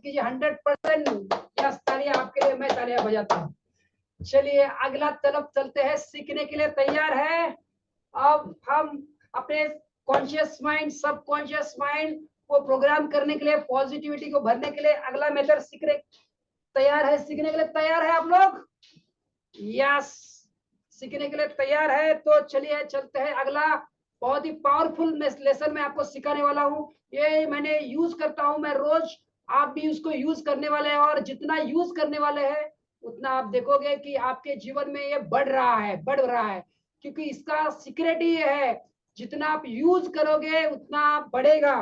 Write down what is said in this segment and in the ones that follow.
कीजिए 100%। यस, तालियां आपके लिए, मैं तालियां बजाता हूँ। चलिए अगला तरफ चलते हैं। सीखने के लिए तैयार है? अब हम अपने कॉन्शियस माइंड, सबकॉन्शियस माइंड को प्रोग्राम करने के लिए, पॉजिटिविटी को भरने के लिए अगला मेथड सीखने तैयार है? सीखने के लिए तैयार है आप लोग? यस, सीखने के लिए तैयार है। तो चलिए चलते हैं अगला। बहुत ही पावरफुल लेसन मैं आपको सिखाने वाला हूँ। ये मैंने यूज करता हूँ मैं रोज, आप भी उसको यूज करने वाले हैं, और जितना यूज करने वाले हैं उतना आप देखोगे कि आपके जीवन में ये बढ़ रहा है, बढ़ रहा है। क्योंकि इसका सीक्रेट ही है, जितना आप यूज करोगे उतना बढ़ेगा,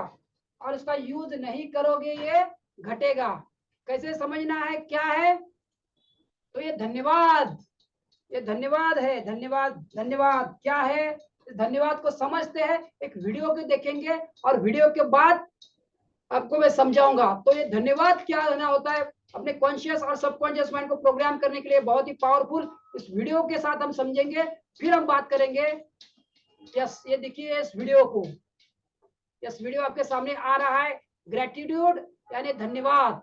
और इसका यूज नहीं करोगे ये घटेगा। कैसे समझना है, क्या है? तो ये धन्यवाद, ये धन्यवाद है। धन्यवाद, धन्यवाद क्या है? इस धन्यवाद को समझते हैं, एक वीडियो को देखेंगे और वीडियो के बाद आपको मैं समझाऊंगा। तो ये धन्यवाद क्या ना होता है, अपने कॉन्शियस और सबकॉन्शियस माइंड को प्रोग्राम करने के लिए बहुत ही पावरफुल। इस वीडियो के साथ हम समझेंगे, फिर हम बात करेंगे। यस, ये देखिए इस वीडियो को। यस, वीडियो आपके सामने आ रहा है। ग्रेटिट्यूड यानी धन्यवाद।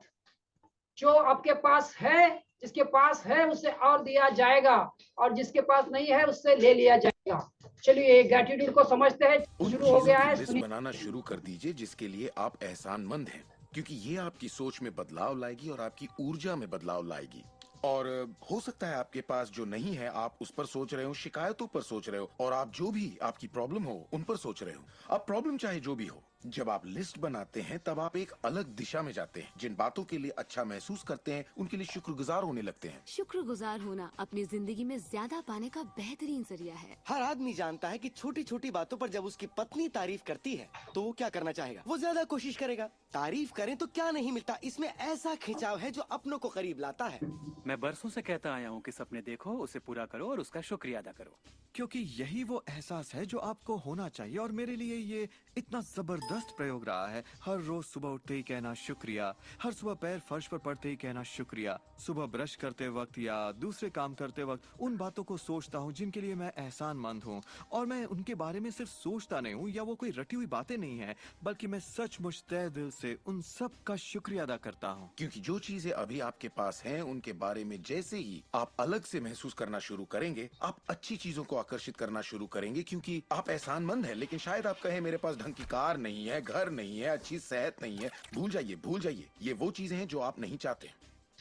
जो आपके पास है, जिसके पास है उससे और दिया जाएगा, और जिसके पास नहीं है उससे ले लिया जाएगा। चलिए ग्रेटिट्यूड को समझते हैं। उन शुरू हो चीजों गया की है, लिस्ट सुनिए। बनाना शुरू कर दीजिए जिसके लिए आप एहसानमंद हैं, क्योंकि ये आपकी सोच में बदलाव लाएगी और आपकी ऊर्जा में बदलाव लाएगी। और हो सकता है आपके पास जो नहीं है आप उस पर सोच रहे हो, शिकायतों पर सोच रहे हो, और आप जो भी आपकी प्रॉब्लम हो उन पर सोच रहे हो। अब प्रॉब्लम चाहे जो भी हो, जब आप लिस्ट बनाते हैं तब आप एक अलग दिशा में जाते हैं। जिन बातों के लिए अच्छा महसूस करते हैं उनके लिए शुक्रगुजार होने लगते हैं। शुक्रगुजार होना अपनी जिंदगी में ज्यादा पाने का बेहतरीन जरिया है। हर आदमी जानता है कि छोटी छोटी बातों पर जब उसकी पत्नी तारीफ करती है तो वो क्या करना चाहेगा, वो ज्यादा कोशिश करेगा। तारीफ करें तो क्या नहीं मिलता, इसमें ऐसा खिंचाव है जो अपनों को करीब लाता है। मैं बरसों से कहता आया हूँ कि सपने देखो, उसे पूरा करो और उसका शुक्रिया अदा करो। क्योंकि यही वो एहसास है जो आपको होना चाहिए। और मेरे लिए ये इतना जबरदस्त प्रयोग रहा है। हर रोज सुबह उठते ही कहना शुक्रिया, हर सुबह पैर फर्श पर पड़ते ही कहना शुक्रिया, सुबह ब्रश करते वक्त या दूसरे काम करते वक्त उन बातों को सोचता हूँ जिनके लिए मैं एहसानमंद हूँ। और मैं उनके बारे में सिर्फ सोचता नहीं हूँ या वो कोई रटी हुई बातें नहीं है, बल्कि मैं सचमुच तहे दिल से उन सब का शुक्रिया अदा करता हूँ। क्योंकि जो चीजें अभी आपके पास हैं उनके बारे में जैसे ही आप अलग से महसूस करना शुरू करेंगे, आप अच्छी चीजों को आकर्षित करना शुरू करेंगे। क्योंकि आप एहसानमंद हैं, लेकिन शायद आप कहें मेरे पास ढंग की कार नहीं है, घर नहीं है, अच्छी सेहत नहीं है। भूल जाइए, भूल जाइए। ये वो चीजें हैं जो आप नहीं चाहते।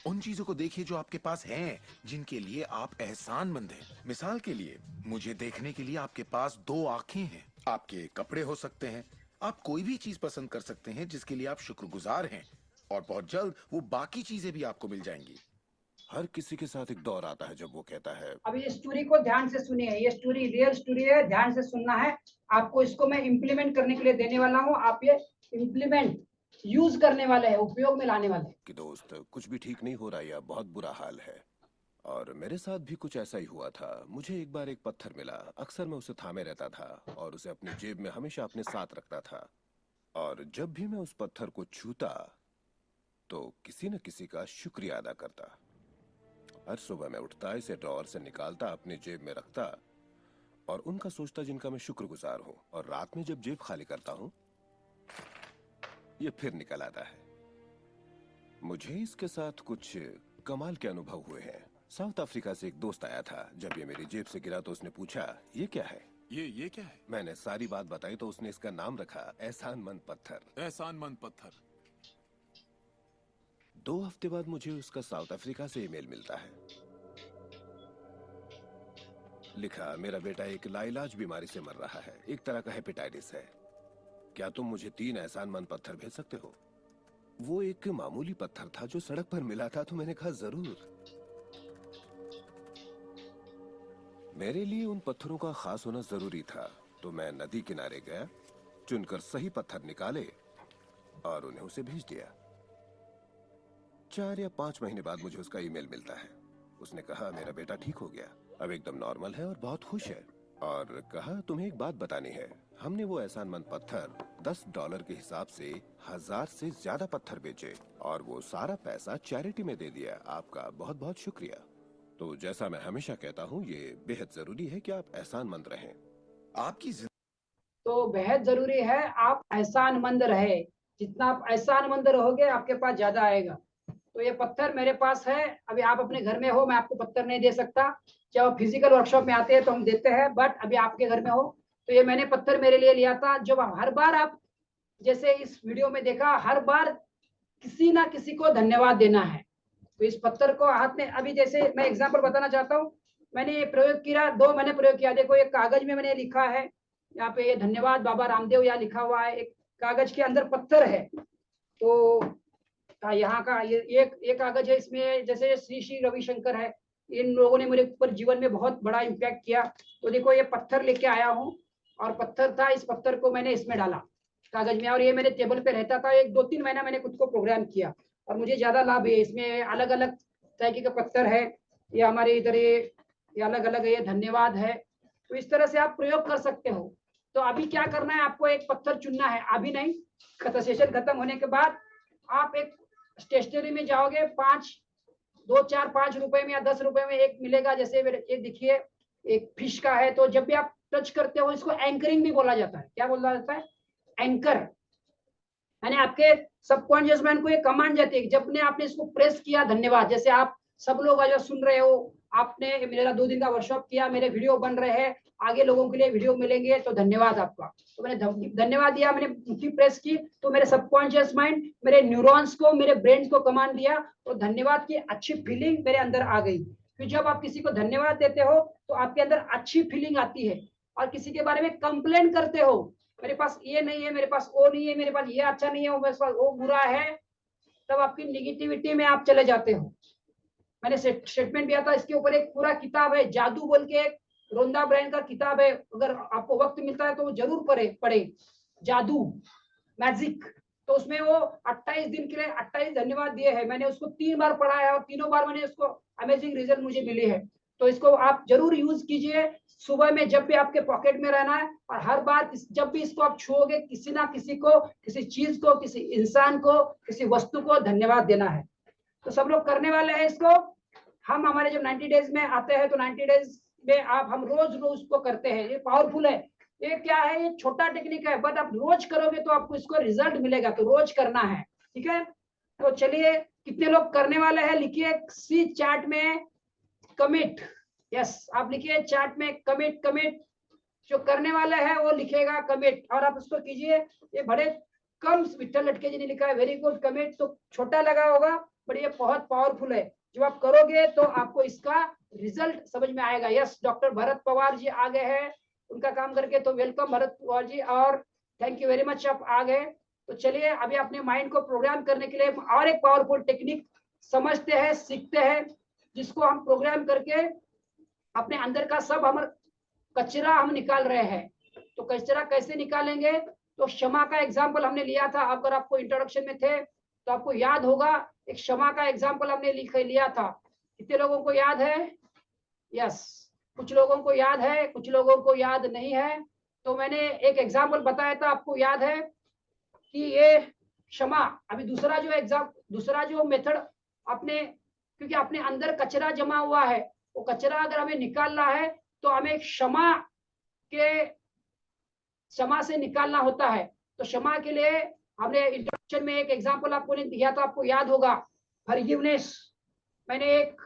उन चीजों को देखिए जो आपके पास हैं, जिनके लिए आप एहसानमंद हैं। मिसाल के लिए, मुझे देखने के लिए आपके पास 2 आंखें हैं। आपके कपड़े हो सकते हैं। आप कोई भी चीज पसंद कर सकते हैं जिसके लिए आप शुक्रगुजार हैं, और बहुत जल्द वो बाकी चीजें भी आपको मिल जाएंगी। हर किसी के साथ एक दौर आता है जब वो कहता है, अब ये स्टोरी को ध्यान से सुनिए। ये स्टोरी रियल स्टोरी है, ध्यान से सुनना है आपको। इसको मैं इम्प्लीमेंट करने के लिए देने वाला हूँ। आप ये इम्प्लीमेंट यूज करने वाले हैं, उपयोग में लाने वाले हैं। कि दोस्त कुछ भी ठीक नहीं हो रहा या बहुत बुरा हाल है। और मेरे साथ भी कुछ ऐसा ही हुआ था। मुझे एक बार एक पत्थर मिला। अक्सर मैं उसे थामे रहता था और उसे अपनी जेब में हमेशा अपने साथ रखता था। और जब भी मैं उस पत्थर को छूता तो किसी न किसी का शुक्रिया अदा करता। हर सुबह मैं उठता, इसे ड्रॉअर से निकालता, अपनी जेब में रखता और उनका सोचता जिनका मैं शुक्रगुजार हूँ। और रात में जब जेब खाली करता हूँ, ये फिर निकल आता है। मुझे इसके साथ कुछ कमाल के अनुभव हुए हैं। साउथ अफ्रीका से एक दोस्त आया था। जब ये मेरी जेब से गिरा तो उसने पूछा, ये क्या है? ये क्या है? मैंने सारी बात बताई तो उसने इसका नाम रखा एहसानमंद पत्थर। एहसानमंद पत्थर। 2 हफ्ते बाद मुझे उसका साउथ अफ्रीका से ईमेल मिलता है। लिखा, मेरा बेटा एक लाइलाज बीमारी से मर रहा है। एक तरह का हेपेटाइटिस है। क्या तुम मुझे 3 एहसानमंद पत्थर भेज सकते हो? वो एक मामूली पत्थर था जो सड़क पर मिला था, तो मैंने कहा जरूर। मेरे लिए उन पत्थरों का खास होना जरूरी था, तो मैं नदी किनारे गया, चुनकर सही पत्थर निकाले और उन्हें उसे भेज दिया। 4 या 5 महीने बाद मुझे उसका ईमेल मिलता है। उसने कहा, मेरा बेटा ठीक हो गया, अब एकदम नॉर्मल है और बहुत खुश है। और कहा, तुम्हें एक बात बतानी है। हमने वो एहसानमंद पत्थर $10 के हिसाब से 1000 से ज्यादा पत्थर बेचे और वो सारा पैसा चैरिटी में दे दिया। आपका बहुत बहुत शुक्रिया। तो जैसा मैं हमेशा कहता हूँ, ये बेहद जरूरी है कि आप एहसानमंद रहें। आपकी तो बेहद जरूरी है आप एहसानमंद रहे। जितना आप एहसानमंद रहोगे आपके पास ज्यादा आएगा। तो ये पत्थर मेरे पास है। अभी आप अपने घर में हो, मैं आपको पत्थर नहीं दे सकता। जब फिजिकल वर्कशॉप में आते हैं तो हम देते हैं, बट अभी आपके घर में हो तो ये मैंने पत्थर मेरे लिए लिया था। जब हर बार आप जैसे इस वीडियो में देखा, हर बार किसी ना किसी को धन्यवाद देना है। तो इस पत्थर को हाथ में, अभी जैसे मैं एग्जांपल बताना चाहता हूँ, मैंने ये प्रयोग किया, 2 मैंने प्रयोग किया। देखो एक कागज में मैंने लिखा है, यहाँ पे ये धन्यवाद बाबा रामदेव यहाँ लिखा हुआ है, एक कागज के अंदर पत्थर है। तो यहाँ का ये कागज है, इसमें जैसे श्री श्री रविशंकर है, इन लोगों ने मेरे ऊपर जीवन में बहुत बड़ा इम्पैक्ट किया। तो देखो ये पत्थर लेके आया हूँ, और पत्थर था, इस पत्थर को मैंने इसमें डाला कागज में, और ये मेरे टेबल पे रहता था। 1-2-3 महीना मैंने खुद को प्रोग्राम किया, और मुझे ज्यादा लाभ है। इसमें अलग अलग तरीके का पत्थर है, ये हमारे इधर ये अलग अलग ये धन्यवाद है। तो इस तरह से आप प्रयोग कर सकते हो। तो अभी क्या करना है, आपको एक पत्थर चुनना है, अभी नहीं, सेशन खत्म होने के बाद आप एक स्टेशनरी में जाओगे, 2, 4, 5 रुपए में या 10 रुपए में एक मिलेगा। जैसे ये देखिए एक फिश का है। तो जब भी आप टच करते हो, इसको एंकरिंग भी बोला जाता है। क्या बोला जाता है? एंकर। यानी आपके सबकॉन्शियस माइंड को ये कमांड जाती है, जब ने आपने इसको प्रेस किया, धन्यवाद। जैसे आप सब लोग आज सुन रहे हो, आपने मेरा 2 दिन का वर्कशॉप किया, मेरे वीडियो बन रहे हैं, आगे लोगों के लिए वीडियो मिलेंगे, तो धन्यवाद आपका। तो मैंने धन्यवाद दिया, मैंने मुट्ठी प्रेस की, तो मेरे सबकॉन्शियस माइंड, मेरे न्यूरॉन्स को, मेरे ब्रेन को कमांड दिया, तो धन्यवाद की अच्छी फीलिंग मेरे अंदर आ गई। फिर जब आप किसी को धन्यवाद देते हो तो आपके अंदर अच्छी फीलिंग आती है। और किसी के बारे में कंप्लेन करते हो, मेरे पास ये नहीं है, मेरे पास वो नहीं है, मेरे पास ये अच्छा नहीं है, वो मेरे पास वो बुरा है, तब आपकी निगेटिविटी में आप चले जाते हो। मैंने स्टेटमेंट दिया था, इसके ऊपर एक पूरा किताब है, जादू बोल के, एक रोंदा ब्रायन का किताब है। अगर आपको वक्त मिलता है तो वो जरूर पढ़े, जादू, मैजिक। तो उसमें वो 28 दिन के लिए 28 धन्यवाद दिए हैं। मैंने उसको 3 बार पढ़ा है, और तीनों बार मैंने उसको अमेजिंग रिजल्ट मुझे मिले हैं। तो इसको आप जरूर यूज कीजिए सुबह में, जब भी आपके पॉकेट में रहना है। और हर बार जब भी इसको आप छुओगे, किसी ना किसी को, किसी चीज को, किसी इंसान को, किसी वस्तु को धन्यवाद देना है। तो सब लोग करने वाले हैं इसको। हम हमारे जब 90 डेज में आते हैं तो 90 डेज में हम रोज को करते हैं। ये पावरफुल है। ये क्या है, ये छोटा टेक्निक है, बट आप रोज करोगे तो आपको इसको रिजल्ट मिलेगा। तो रोज करना है, ठीक है। तो चलिए, कितने लोग करने वाले हैं लिखिए सी चैट में कमिट। यस, आप लिखिए चैट में कमिट। जो करने वाले हैं वो लिखेगा कमिट, और आप उसको कीजिए। ये बड़े कम विठल लटके जी ने लिखा है, वेरी गुड कमिट। तो छोटा लगा होगा, बट ये बहुत पावरफुल है। जब आप करोगे तो आपको इसका रिजल्ट समझ में आएगा। यस, डॉक्टर भरत पवार जी आ गए हैं उनका काम करके, तो वेलकम भरत पवार जी, और थैंक यू वेरी मच, आप आ गए। तो चलिए, अभी अपने माइंड को प्रोग्राम करने के लिए और एक पावरफुल टेक्निक समझते हैं, सीखते हैं, जिसको हम प्रोग्राम करके अपने अंदर का सब कचरा हम निकाल रहे हैं। तो कचरा कैसे निकालेंगे? तो क्षमा का एग्जाम्पल हमने लिया था। अगर आपको इंट्रोडक्शन में थे तो आपको याद होगा, एक क्षमा का एग्जाम्पल हमने लिया था। कितने लोगों को याद है? यस, कुछ लोगों को याद है, कुछ लोगों को याद नहीं है। तो मैंने एक एग्जाम्पल बताया था, आपको याद है कि ये क्षमा। अभी दूसरा जो मेथड आपने, क्योंकि अपने अंदर कचरा जमा हुआ है, वो कचरा अगर हमें निकालना है तो हमें क्षमा से निकालना होता है। तो क्षमा के लिए हमने इंट्रोडक्शन में एक एग्जांपल आपको ने दिया था, आपको याद होगा, फॉरगिवनेस। मैंने एक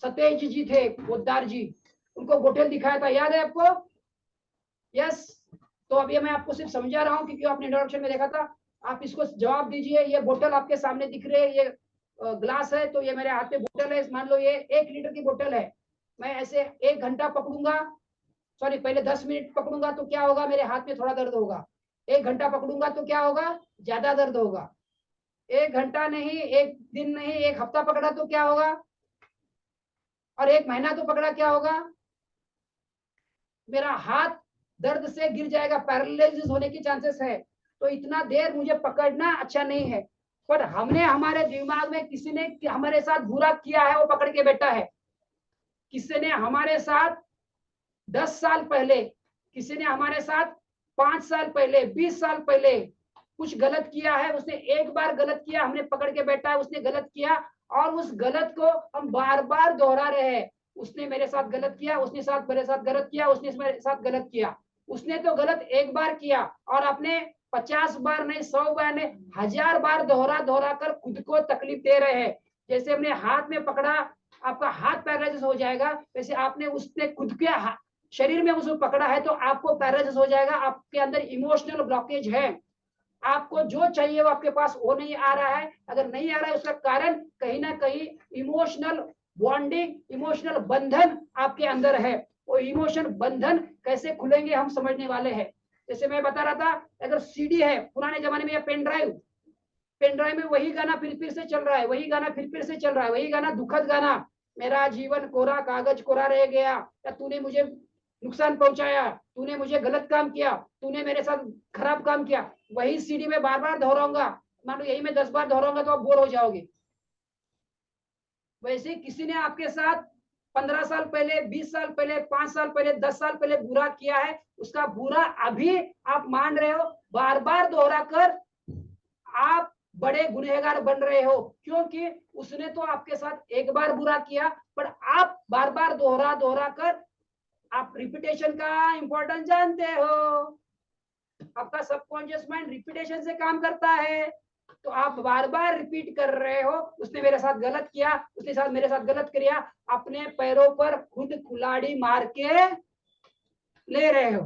सतेज जी थे, पोद्दार जी, उनको बोतल दिखाया था, याद है आपको? यस। तो अभी मैं आपको सिर्फ समझा रहा हूँ क्योंकि आपने इंट्रोडक्शन में देखा था। आप इसको जवाब दीजिए। ये बोतल आपके सामने दिख रही है, ये ग्लास है, तो ये मेरे हाथ में बोतल है। मान लो ये 1 लीटर की बोतल है। मैं ऐसे 1 घंटा पकड़ूंगा, सॉरी पहले 10 मिनट पकड़ूंगा तो क्या होगा, मेरे हाथ में थोड़ा दर्द होगा। 1 घंटा पकड़ूंगा तो क्या होगा, ज्यादा दर्द होगा। 1 घंटा नहीं, 1 दिन नहीं, 1 हफ्ता पकड़ा तो क्या होगा, और 1 महीना तो पकड़ा क्या होगा, मेरा हाथ दर्द से गिर जाएगा, पैरालिसिस होने की चांसेस है। तो इतना देर मुझे पकड़ना अच्छा नहीं है। पर हमने हमारे दिमाग में, किसी ने हमारे साथ बुरा किया है, वो पकड़ के बैठा है। किसी ने हमारे साथ 10 साल पहले, किसी ने हमारे साथ 5 साल पहले, 20 साल पहले कुछ गलत किया है। उसने एक बार गलत किया, हमने पकड़ के बैठा है, उसने गलत किया, और उस गलत को हम बार बार दोहरा रहे हैं। उसने मेरे साथ गलत किया, उसने मेरे साथ गलत किया, उसने मेरे साथ गलत किया। उसने तो गलत एक बार किया, और आपने 50 बार नहीं, 100 बार नहीं, 1000 बार दोहरा दोहरा कर खुद को तकलीफ दे रहे हैं। जैसे हमने हाथ में पकड़ा, आपका हाथ पैरालिसिस हो जाएगा, वैसे आपने उसने खुद के शरीर में उसको पकड़ा है तो आपको पैरालिसिस हो जाएगा। आपके अंदर इमोशनल ब्लॉकेज है, आपको जो चाहिए वो आपके पास वो नहीं आ रहा है। अगर नहीं आ रहा है उसका कारण कहीं ना कहीं इमोशनल बॉन्डिंग, इमोशनल बंधन आपके अंदर है। वो इमोशन बंधन कैसे खुलेंगे हम समझने वाले हैं। जैसे मैं बता रहा था, अगर सीडी है पुराने जमाने में, या पेन ड्राइव में वही गाना फिर से चल रहा है, वही गाना फिर से चल रहा है, वही गाना दुखद गाना, मेरा जीवन कोरा कागज कोरा रह गया, या तूने मुझे नुकसान पहुंचाया, तूने मुझे गलत काम किया, तूने मेरे साथ खराब काम किया, वही सीडी में बार बार दोहराऊंगा। मान लो यही मैं 10 बार दोहराऊंगा तो आप बोर हो जाओगे। वैसे किसी ने आपके साथ 15 साल पहले, 20 साल पहले, 5 साल पहले, 10 साल पहले बुरा किया है, उसका बुरा अभी आप मान रहे हो, बार बार दोहरा कर आप बड़े गुनहगार बन रहे हो, क्योंकि उसने तो आपके साथ एक बार बुरा किया, पर आप बार बार दोहरा दोहरा कर, आप रिपीटेशन का इंपॉर्टेंस जानते हो, आपका सबकॉन्शियस माइंड रिपीटेशन से काम करता है, तो आप बार बार रिपीट कर रहे हो, उसने मेरे साथ गलत किया, उसने साथ मेरे साथ गलत किया, अपने पैरों पर खुद कुल्हाड़ी मार के ले रहे हो।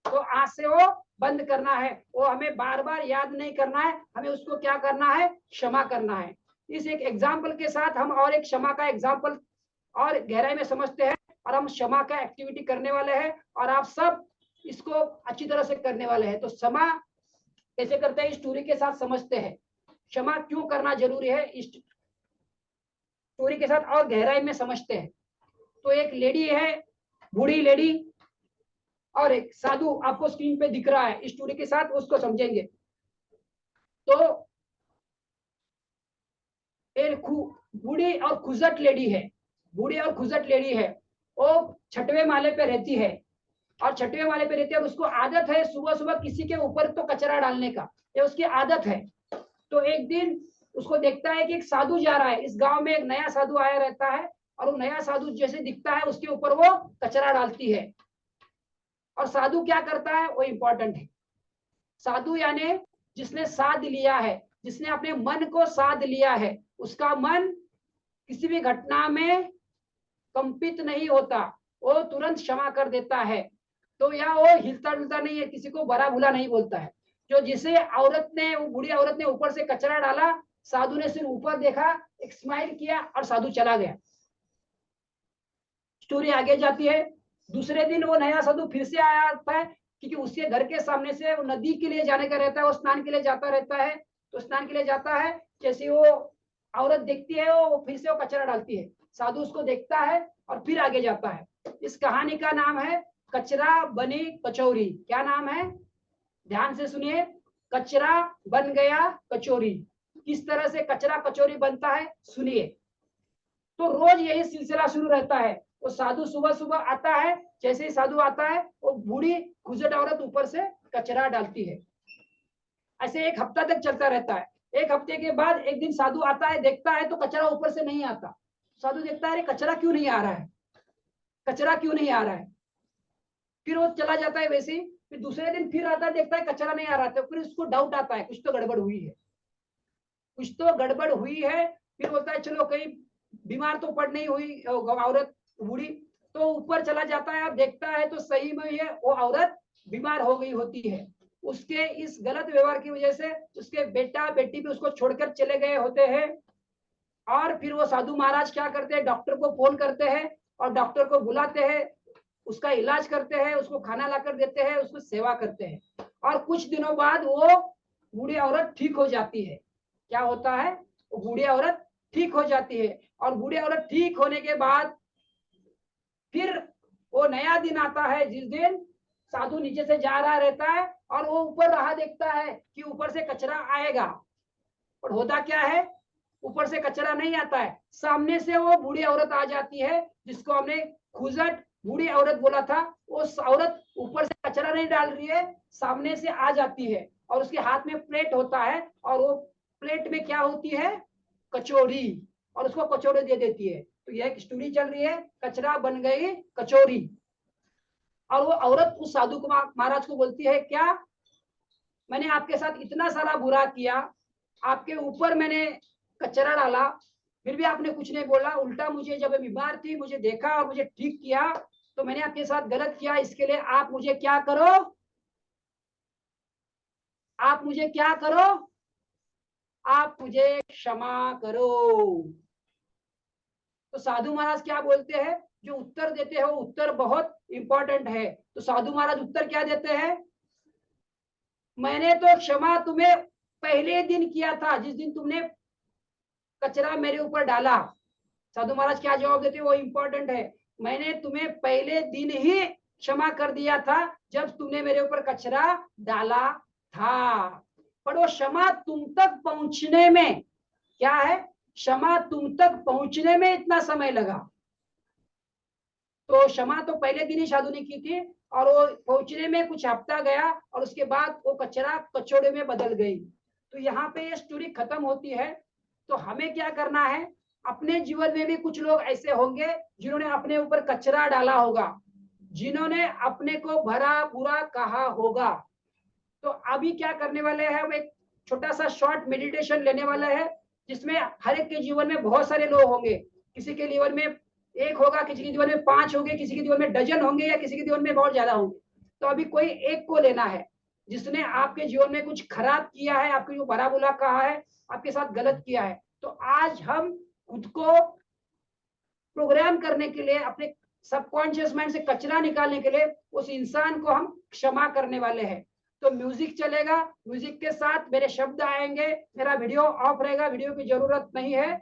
तो आज से वो बंद करना है, वो हमें बार बार याद नहीं करना है, हमें उसको क्या करना है, क्षमा करना है। इस एक एग्जाम्पल के साथ हम और एक क्षमा का एग्जाम्पल और गहराई में समझते हैं, और हम क्षमा का एक्टिविटी करने वाले हैं, और आप सब इसको अच्छी तरह से करने वाले हैं। तो क्षमा कैसे करते हैं, स्टोरी के साथ समझते हैं। क्षमा क्यों करना जरूरी है, इस स्टोरी के साथ और गहराई में समझते हैं। तो एक लेडी है, बूढ़ी लेडी, और एक साधु आपको स्क्रीन पे दिख रहा है, इस स्टोरी के साथ उसको समझेंगे। तो एक बूढ़ी और खुजट लेडी है, बूढ़ी और खुजट लेडी है, वो 6वें माले पे रहती है, और 6वें माले पे रहती है, और उसको आदत है सुबह सुबह किसी के ऊपर तो कचरा डालने का, ये उसकी आदत है। तो एक दिन उसको देखता है कि एक साधु जा रहा है, इस गांव में एक नया साधु आया रहता है, और वो नया साधु जैसे दिखता है उसके ऊपर वो कचरा डालती है। और साधु क्या करता है वो इंपॉर्टेंट है। साधु यानी जिसने साध लिया है, जिसने अपने मन को साध लिया है, उसका मन किसी भी घटना में कंपित नहीं होता, वो तुरंत क्षमा कर देता है। तो या वो हिलता डुलता नहीं है, किसी को भरा भूला नहीं बोलता है। जो जिसे औरत ने, वो बूढ़ी औरत ने ऊपर से कचरा डाला, साधु ने सिर्फ ऊपर देखा, एक स्माइल किया और साधु चला गया। स्टोरी आगे जाती है। दूसरे दिन वो नया साधु फिर से आया आता है, क्योंकि उसके घर के सामने से वो नदी के लिए जाने का रहता है, वो स्नान के लिए जाता रहता है। तो स्नान के लिए जाता है, जैसे वो औरत देखती है वो फिर से वो कचरा डालती है, साधु उसको देखता है और फिर आगे जाता है। इस कहानी का नाम है कचरा बनी कचौरी। क्या नाम है, ध्यान से सुनिए, कचरा बन गया कचौरी। किस तरह से कचरा कचौरी बनता है सुनिए। तो रोज यही सिलसिला शुरू रहता है। वो साधु सुबह सुबह आता है, जैसे ही साधु आता है वो बूढ़ी खुजट औरत ऊपर से कचरा डालती है। ऐसे एक हफ्ता तक चलता रहता है। एक हफ्ते के बाद एक दिन साधु आता है, देखता है तो कचरा ऊपर से नहीं आता। साधु देखता है कचरा क्यों नहीं आ रहा है, कचरा क्यों नहीं आ रहा है। फिर वो चला जाता है वैसे ही। फिर दूसरे दिन फिर आता है, देखता है कचरा नहीं आ रहा था। फिर उसको डाउट आता है, कुछ तो गड़बड़ हुई है, कुछ तो गड़बड़ हुई है। फिर होता है चलो कहीं बीमार तो पड़ नहीं हुई औरत बूढ़ी। तो ऊपर चला जाता है और देखता है तो सही में है वो औरत बीमार हो गई होती है। उसके इस गलत व्यवहार की वजह से उसके बेटा बेटी भी उसको छोड़कर चले गए होते हैं। और फिर वो साधु महाराज क्या करते हैं, डॉक्टर को फोन करते हैं और डॉक्टर को बुलाते हैं, उसका इलाज करते हैं, उसको खाना लाकर देते हैं, उसको सेवा करते हैं। और कुछ दिनों बाद वो बूढ़ी औरत ठीक हो जाती है। क्या होता है, वो बूढ़ी औरत ठीक हो जाती है। और बूढ़ी औरत ठीक होने के बाद फिर वो नया दिन आता है, जिस दिन साधु नीचे से जा रहा रहता है और वो ऊपर राह देखता है कि ऊपर से कचरा आएगा। और होता क्या है, ऊपर से कचरा नहीं आता है, सामने से वो बूढ़ी औरत आ जाती है, जिसको हमने खुजट बूढ़ी औरत बोला था। वो औरत ऊपर से कचरा नहीं डाल रही है, सामने से आ जाती है और उसके हाथ में प्लेट होता है, और वो प्लेट में क्या होती है, कचौरी, और उसको कचौरी दे देती है। तो यह एक स्टोरी चल रही है, कचरा बन गई कचौरी। और वो औरत उस साधु को महाराज को बोलती है क्या, मैंने आपके साथ इतना सारा बुरा किया, आपके ऊपर मैंने कचरा डाला, फिर भी आपने कुछ नहीं बोला। उल्टा मुझे जब मैं बीमार थी, मुझे देखा और मुझे ठीक किया, तो मैंने आपके साथ गलत किया। इसके लिए आप मुझे क्या करो? आप मुझे क्या करो? आप मुझे क्षमा करो। तो साधु महाराज क्या बोलते हैं? जो उत्तर देते हैं वो उत्तर बहुत इंपॉर्टेंट है। तो साधु महाराज उत्तर क्या देते हैं? मैंने तो क्षमा तुम्हें पहले दिन किया था, जिस दिन तुमने कचरा मेरे ऊपर डाला। साधु महाराज क्या जवाब देते हैं वो इंपॉर्टेंट है। मैंने तुम्हें पहले दिन ही क्षमा कर दिया था जब तुमने मेरे ऊपर कचरा डाला था। पर वो क्षमा तुम तक पहुंचने में क्या है? क्षमा तुम तक पहुंचने में इतना समय लगा। तो क्षमा तो पहले दिन ही साधु ने की थी और वो पहुंचने में कुछ हफ्ता गया और उसके बाद वो कचरा कचौड़े में बदल गई। तो यहाँ पे ये स्टोरी खत्म होती है। तो हमें क्या करना है? अपने जीवन में भी कुछ लोग ऐसे होंगे जिन्होंने अपने ऊपर कचरा डाला होगा, जिन्होंने अपने को भरा बुरा कहा होगा। तो अभी क्या करने वाले हैं? हम एक छोटा सा शॉर्ट मेडिटेशन लेने वाले हैं, जिसमें हर एक के जीवन में बहुत सारे लोग होंगे। किसी के जीवन में एक होगा, किसी के जीवन में 5 होंगे, किसी के जीवन में डजन होंगे, या किसी के जीवन में बहुत ज्यादा होंगे। तो अभी कोई एक को लेना है जिसने आपके जीवन में कुछ खराब किया है, आपको जो भरा बुरा कहा है, आपके साथ गलत किया है। तो आज हम खुद को प्रोग्राम करने के लिए, अपने सबकॉन्शियस माइंड से कचरा निकालने के लिए उस इंसान को हम क्षमा करने वाले हैं। तो म्यूजिक चलेगा, म्यूजिक के साथ मेरे शब्द आएंगे, मेरा वीडियो ऑफ रहेगा, वीडियो की जरूरत नहीं है,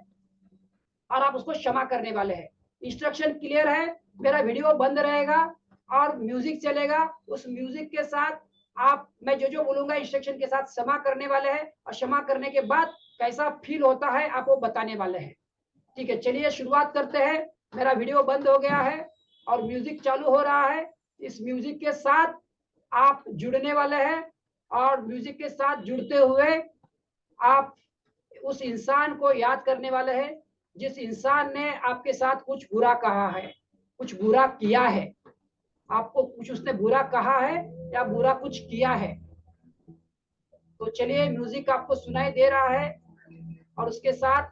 और आप उसको क्षमा करने वाले हैं। इंस्ट्रक्शन क्लियर है? मेरा वीडियो बंद रहेगा और म्यूजिक चलेगा। उस म्यूजिक के साथ आप, मैं जो जो बोलूंगा इंस्ट्रक्शन के साथ क्षमा करने वाले हैं, और क्षमा करने के बाद कैसा फील होता है आप वो बताने वाले हैं। ठीक है, चलिए शुरुआत करते हैं। मेरा वीडियो बंद हो गया है और म्यूजिक चालू हो रहा है। इस म्यूजिक के साथ आप जुड़ने वाले हैं, और म्यूजिक के साथ जुड़ते हुए आप उस इंसान को याद करने वाले हैं जिस इंसान ने आपके साथ कुछ बुरा कहा है, कुछ बुरा किया है। आपको कुछ उसने बुरा कहा है या बुरा कुछ किया है। तो चलिए, म्यूजिक आपको सुनाई दे रहा है और उसके साथ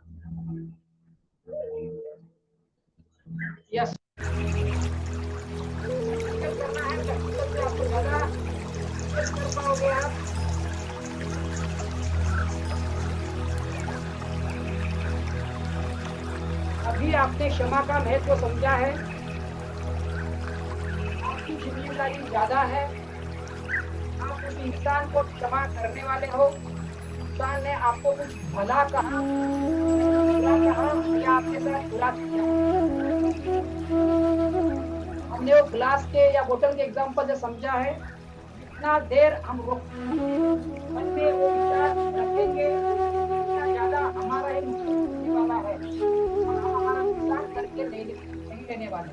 यस करना है। आपको लगा कर पाओगे आप? अभी आपने क्षमा का महत्व समझा है। आपकी जिम्मेदारी ज्यादा है। आप उस इंसान को क्षमा करने वाले हो। इंसान ने आपको कुछ भला कहा, या आपके साथ बुरा किया। हमने वो ग्लास के या बोतल के एग्जांपल से समझा है। जितना देर हम मन में वो विचार रखेंगे, उतना ज्यादा हमारा ही नुकसान होने वाला है। हमारा नुकसान करके नहीं लेने वाले।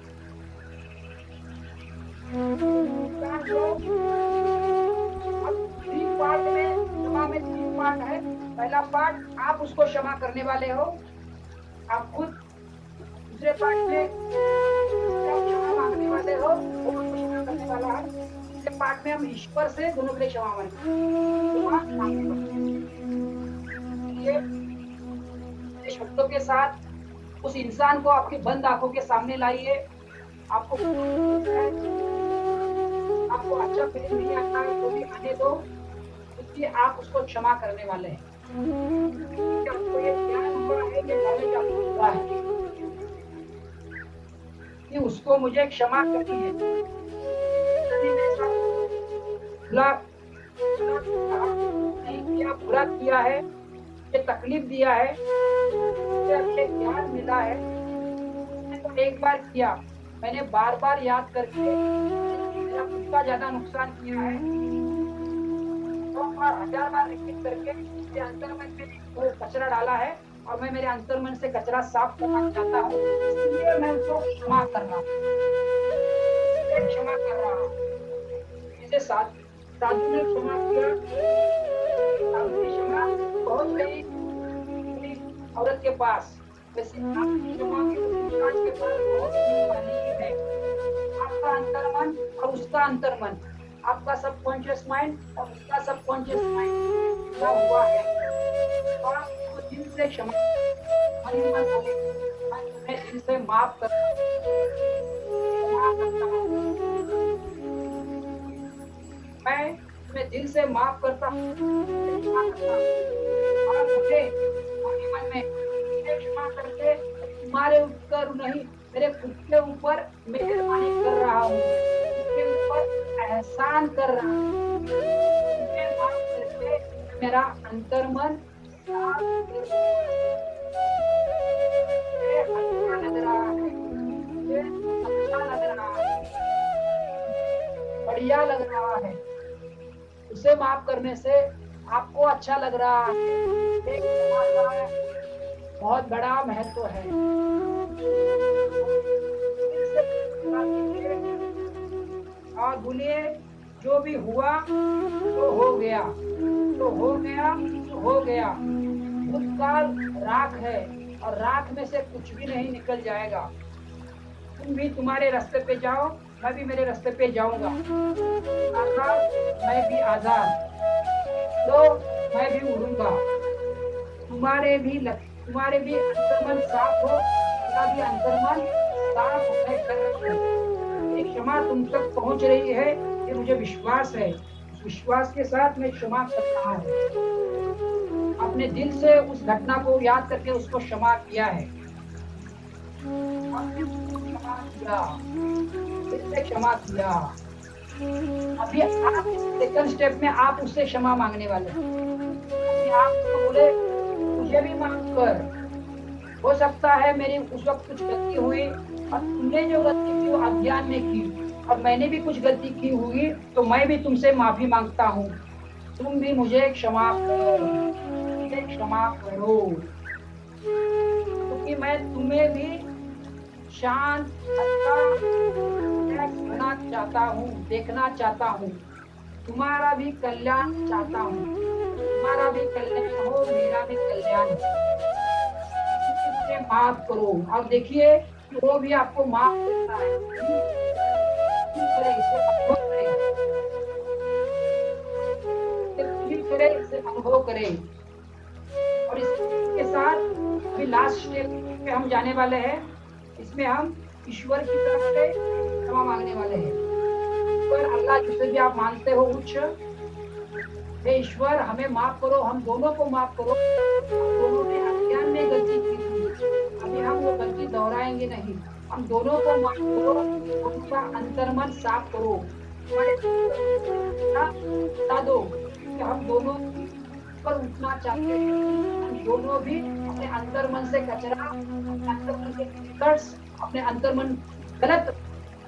नुकसान को अब 3 पार्ट में, क्षमा में 3 पार्ट है। पहला पार्ट, आप उसको क्षमा करने वाले हो, आप खुद। दूसरे पार्ट में क्षमा मांगने वाले हो, वो क्षमा करने वाला है। तीसरे पार्ट में हम ईश्वर से दोनों के लिए क्षमा मांगने। शब्दों के साथ उस इंसान को आपकी बंद आंखों के सामने लाइए। आपको अच्छा फीलिंग नहीं आता है तो भी आने दो, इसलिए आप उसको क्षमा करने वाले हैं। आपको ये ज्ञान हुआ है कि नॉलेज आपको हुआ है कि उसको मुझे क्षमा करनी है। नहीं किया, बुरा किया है, ये तकलीफ दिया है, मुझे ज्ञान मिला है। मैंने तो एक बार किया, मैंने बार बार याद करके मेरा खुद का ज्यादा नुकसान किया है। 100 बार 1000 बार रिपीट करके मेरे अंतर्मन में वो कचरा डाला है, और मैं मेरे अंतर्मन से कचरा साफ करना चाहता हूँ। इसलिए मैं उसको क्षमा कर रहा हूँ, क्षमा कर रहा हूँ। जिसे साधु ने क्षमा किया, साधु की क्षमा बहुत गई औरत के पास, वैसे आपकी क्षमा के पास बहुत है। आपका अंतर्मन और उसका अंतर्मन आपका सबकॉन्शियस माइंड और उसका सबकॉन्शियस माइंड जुड़ा हुआ है। और आपको दिल से क्षमा मन ही मन बोले, मैं तुम्हें दिल से माफ करता हूँ, मैं तुम्हें दिल से माफ करता हूँ, क्षमा करता हूँ। और मुझे मन ही मन में मुझे क्षमा करके तुम्हारे ऊपर नहीं, मेरे खुद के ऊपर मेहरबानी कर रहा हूँ, उसके ऊपर एहसान कर रहा हूँ। मुझे माफ करके मेरा अंतर्मन साफ कर दो। मुझे अच्छा लग रहा है, मुझे अच्छा लग रहा है, बढ़िया लग रहा है। उसे माफ करने से आपको अच्छा लग रहा है। एक क्षमा का बहुत बड़ा महत्व है। दिल से क्षमा कीजिए और बोलिए, जो भी हुआ तो हो गया, तो हो गया, तो हो गया। भूतकाल राख है और राख में से कुछ भी नहीं निकल जाएगा। तुम भी तुम्हारे रास्ते पे जाओ, मैं भी मेरे रास्ते पे जाऊंगा। आजाद, मैं भी आजाद, तो मैं भी उड़ूंगा। तुम्हारे भी अंतर्मन साफ हो, मेरा भी अंतर्मन साफ होने कर एक क्षमा तुम तक पहुंच रही है, ये मुझे विश्वास है। उस विश्वास के साथ मैं क्षमा कर रहा हूँ। अपने दिल से उस घटना को याद करके उसको क्षमा किया है। आपने उसको क्षमा किया, दिल से क्षमा किया। अभी आप सेकंड स्टेप में आप उससे क्षमा मांगने वाले हैं। अभी आप उसको बोले, मुझे भी माफ कर, हो सकता है मेरी उस वक्त कुछ गलती हुई और तुमने जो गलती की वो अज्ञान में की और मैंने भी कुछ गलती की हुई, तो मैं भी तुमसे माफी मांगता हूँ। तुम भी मुझे क्षमा करो, मुझे क्षमा करो, क्योंकि मैं तुम्हें भी शांत, अच्छा, रिलैक्स होना चाहता हूँ, देखना चाहता हूँ। तुम्हारा भी कल्याण चाहता हूँ, तुम्हारा भी कल्याण हो, मेरा भी कल्याण हो। मुझे माफ करो। और देखिए कि वो भी आपको माफ करता है। इसे अनुभव करे, इसे अनुभव करे। और इसके साथ अभी लास्ट स्टेप पे हम जाने वाले हैं। इसमें हम ईश्वर की तरफ से क्षमा मांगने वाले हैं। ईश्वर, अल्लाह, जिसे भी आप मानते हो उच्च, हे ईश्वर, हमें माफ करो, हम दोनों को माफ करो। हम दोनों ने अज्ञान में गलती की थी, अभी हम वो गलती दोहराएंगे नहीं। हम दोनों को माफ करो, उनका अंतर्मन साफ करो। हमारे बता दो कि हम दोनों पर उठना चाहते हैं। हम दोनों भी अपने अंतर्मन से कचरा, अपने अंतर्मन के फिल्टर्स, अपने अंतर्मन गलत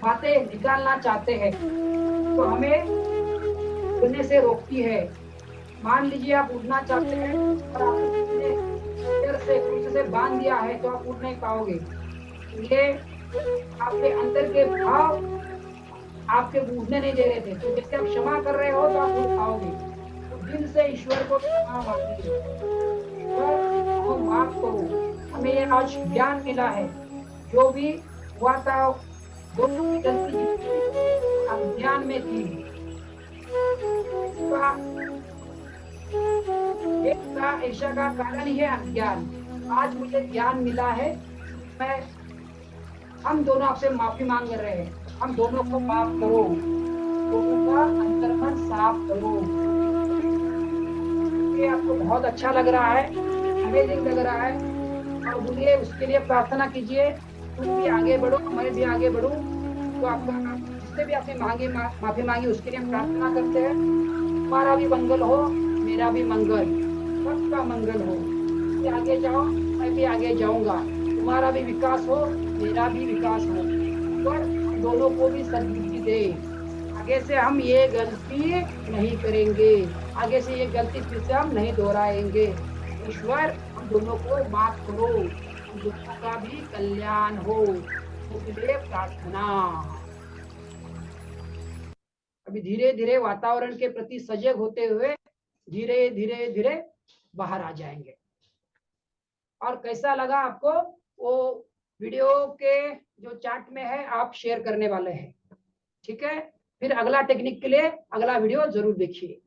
बातें निकालना चाहते हैं, तो हमें उड़ने से रोकती है। मान लीजिए आप उड़ना चाहते हैं और आपने पैर से कुछ से बांध दिया है, तो आप उड़ नहीं पाओगे। ये आपके अंदर के भाव आपके उड़ने नहीं दे रहे थे। तो जैसे आप क्षमा कर रहे हो तो आप उड़ पाओगे। तो दिल से ईश्वर को क्षमा मांगिए, ईश्वर को माफ करो। हमें ये आज ज्ञान मिला है, जो भी हुआ था, जो भी गलती अज्ञान में थी, ऐसा का कारण ही है अज्ञान। आज मुझे ज्ञान मिला है, मैं हम दोनों आपसे माफी मांग रहे हैं। हम दोनों को माफ करो, दोनों का अंतर्मन साफ करो। ये आपको बहुत अच्छा लग रहा है, अमेजिंग लग रहा है, और बोलिए, उसके लिए प्रार्थना कीजिए, तुम भी आगे बढ़ो, मैं भी आगे बढ़ूं। तो आपका जिससे भी आपने माफी मांगी उसके लिए हम प्रार्थना करते हैं। तुम्हारा भी मंगल हो, मेरा भी मंगल, सबका मंगल हो। तुम आगे जाओ, मैं भी आगे जाऊंगा। तुम्हारा भी विकास हो, मेरा भी विकास हो, पर हम दोनों को भी सद्बुद्धि दे। आगे से हम ये गलती नहीं करेंगे, आगे से ये गलती फिर से हम नहीं दोहराएंगे। ईश्वर, हम दोनों को माफ करो, हम दोनों का भी कल्याण हो। इसलिए प्रार्थना। अभी धीरे धीरे वातावरण के प्रति सजग होते हुए धीरे धीरे धीरे बाहर आ जाएंगे। और कैसा लगा आपको, वो वीडियो के जो चैट में है आप शेयर करने वाले हैं, ठीक है। फिर अगला टेक्निक के लिए अगला वीडियो जरूर देखिए।